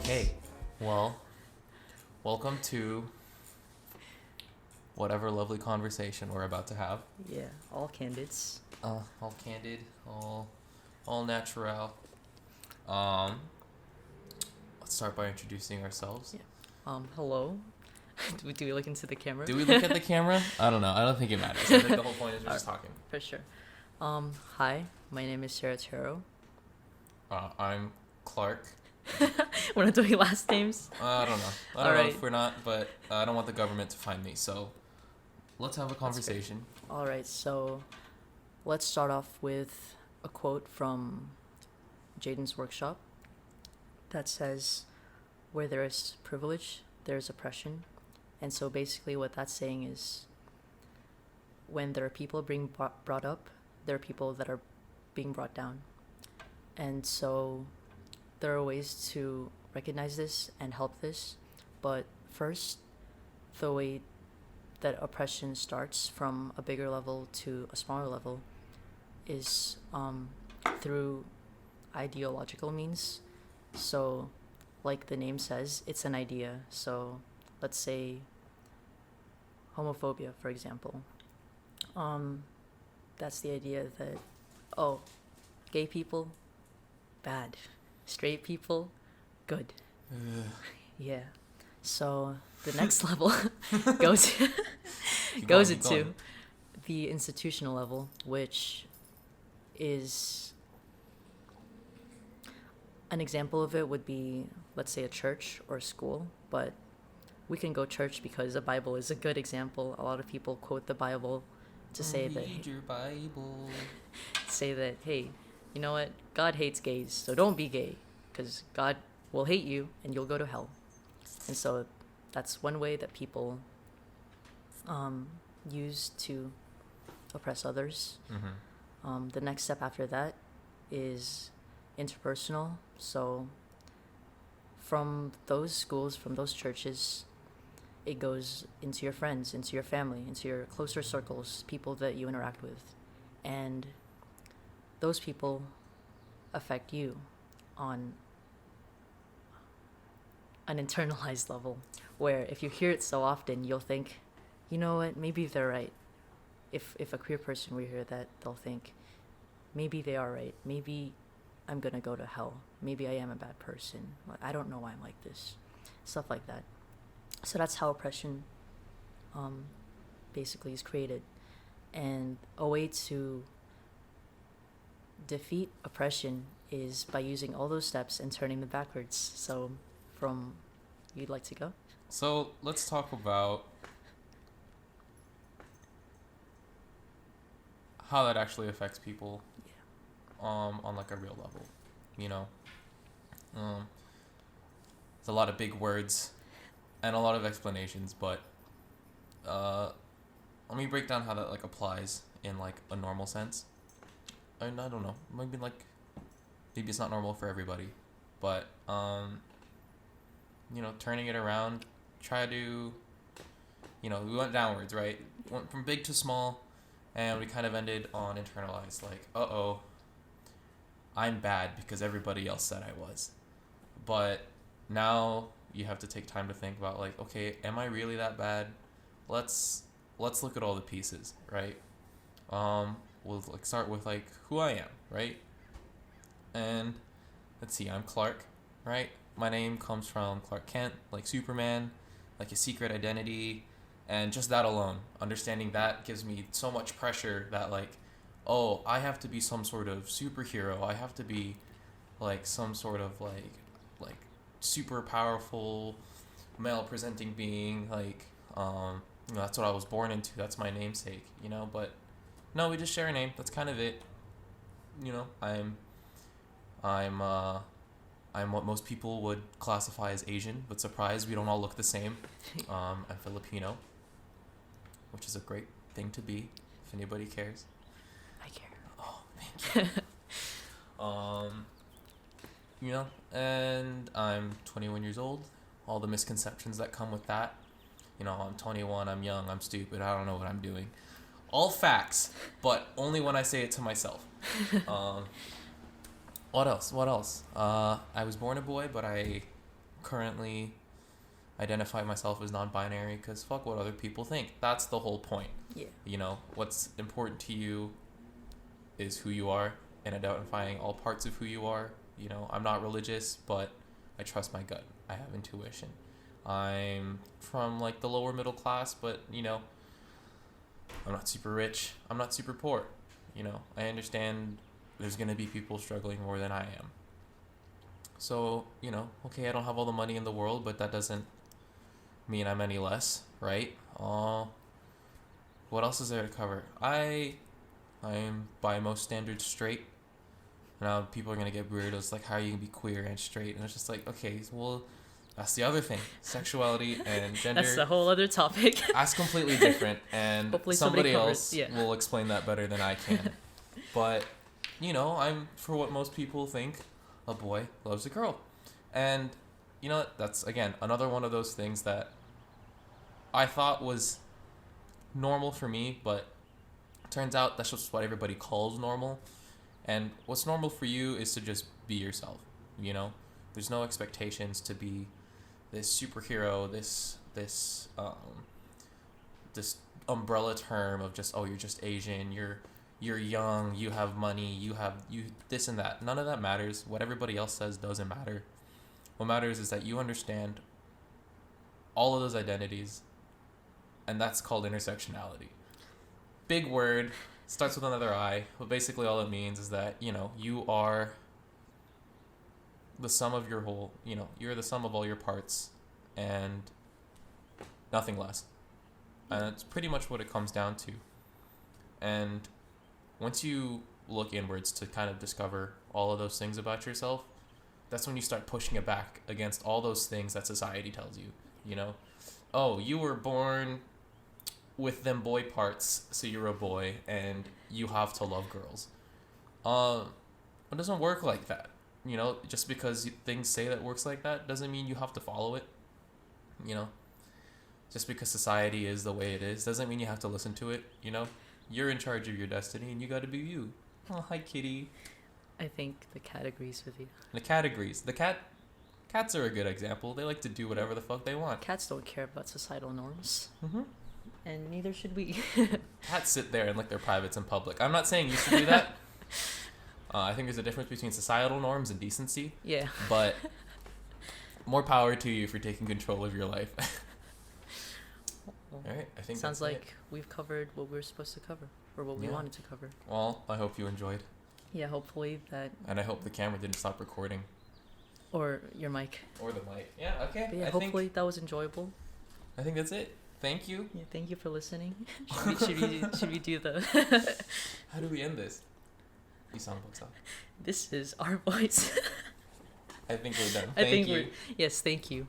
Okay, well, welcome to whatever lovely conversation we're about to have. Yeah, all candidates. All candid, all natural. Um, let's start by introducing ourselves. Yeah. Hello. Do we look into the camera? Do we look at the camera? I don't know. I don't think it matters. I think the whole point is we're just talking. For sure. Hi, my name is Sarah Taro. I'm Clark. We're not doing last names. I don't know. I don't know Alright. if we're not, but I don't want the government to find me. So let's have a conversation. All right, so let's start off with a quote from Jaden's workshop that says, "Where there is privilege, there is oppression." And so basically, what that's saying is, when there are people being brought up, there are people that are being brought down. And so there are ways to recognize this and help this. But first, the way that oppression starts from a bigger level to a smaller level is through ideological means. So, like the name says, it's an idea. So, let's say homophobia, for example. That's the idea that, oh, gay people, bad. Straight people, good. Yeah. So the next level goes Keep goes going, keep into going. the institutional level, which is an example of it would be, let's say, a church or a school, but we can go church because the Bible is a good example. A lot of people quote the Bible to say Read your Bible. that, hey, you know what? God hates gays, so don't be gay, because God will hate you and you'll go to hell. And so that's one way that people use to oppress others. Mm-hmm. The next step after that is interpersonal. So from those schools, from those churches, it goes into your friends, into your family, into your closer circles, people that you interact with. And those people affect you on an internalized level, where if you hear it so often, you'll think, you know what, maybe they're right. If a queer person will hear that, they'll think, maybe they are right. Maybe I'm gonna go to hell. Maybe I am a bad person. I don't know why I'm like this. Stuff like that. So that's how oppression basically is created. And a way to defeat oppression is by using all those steps and turning them backwards. So you'd like to go? So let's talk about how that actually affects people on like a real level, you know. There's a lot of big words and a lot of explanations, but let me break down how that like applies in like a normal sense. And I don't know, maybe it's not normal for everybody, but turning it around, try to, we went downwards, right? Went from big to small, and we kind of ended on internalized, like, uh-oh, I'm bad because everybody else said I was. But now you have to take time to think about, like, okay, am I really that bad? Let's look at all the pieces, right? We'll start with who I am, right? And let's see, I'm Clark, right? My name comes from Clark Kent, like Superman, like a secret identity, and just that alone, understanding that gives me so much pressure that oh, I have to be some sort of superhero. I have to be some sort of like super powerful male presenting being, that's what I was born into. That's my namesake, but no, we just share a name. That's kind of it. I'm what most people would classify as Asian, but surprise, we don't all look the same. I'm Filipino, which is a great thing to be, if anybody cares. I care. Oh, thank you. And I'm 21 years old. All the misconceptions that come with that. I'm 21, I'm young, I'm stupid, I don't know what I'm doing. All facts, but only when I say it to myself. What else? I was born a boy, but I currently identify myself as non-binary because fuck what other people think. That's the whole point. Yeah. You know, what's important to you is who you are and identifying all parts of who you are. You know, I'm not religious, but I trust my gut. I have intuition. I'm from like the lower middle class, but you know, I'm not super rich. I'm not super poor. You know, I understand there's going to be people struggling more than I am. So, you know, okay, I don't have all the money in the world, but that doesn't mean I'm any less, right? What else is there to cover? I am by most standards straight. Now people are going to get weird. It's like, how are you going to be queer and straight? And it's just like, okay, well, that's the other thing. Sexuality and gender. That's a whole other topic. That's completely different, and Hopefully somebody covers, else yeah. will explain that better than I can. But, you know, I'm, for what most people think, a boy loves a girl. And, you know, that's, again, another one of those things that I thought was normal for me, but turns out that's just what everybody calls normal. And what's normal for you is to just be yourself, you know? There's no expectations to be this superhero, this umbrella term of just, oh, you're just Asian, you're young, you have money, you this and that. None of that matters. What everybody else says doesn't matter. What matters is that you understand all of those identities, and that's called intersectionality. Big word, starts with another I, but basically all it means is that, you know, you are the sum of your whole, you know, you're the sum of all your parts and nothing less. And that's pretty much what it comes down to. And once you look inwards to kind of discover all of those things about yourself, that's when you start pushing it back against all those things that society tells you, you know? Oh, you were born with them boy parts, so you're a boy and you have to love girls. It doesn't work like that. You know, just because things say that it works like that doesn't mean you have to follow it. You know, just because society is the way it is doesn't mean you have to listen to it. You know, you're in charge of your destiny and you got to be you. Oh, hi, kitty. I think the cat agrees with you. The cat agrees. Cats are a good example. They like to do whatever the fuck they want. Cats don't care about societal norms. Mm-hmm. And neither should we. Cats sit there and lick their privates in public. I'm not saying you should do that. I think there's a difference between societal norms and decency. Yeah. But more power to you for taking control of your life. Well, all right, I think sounds that's like it. we've covered what we were supposed to cover, or what we Yeah. wanted to cover. Well, I hope you enjoyed. Yeah, hopefully that. And I hope the camera didn't stop recording. Or your mic. Or the mic. Yeah, okay. But yeah, hopefully that was enjoyable. I think that's it. Thank you. Yeah, thank you for listening. Should we do the? How do we end this? You songbooks off. This is our voice. I think we're done. I think you. we're. Yes, thank you.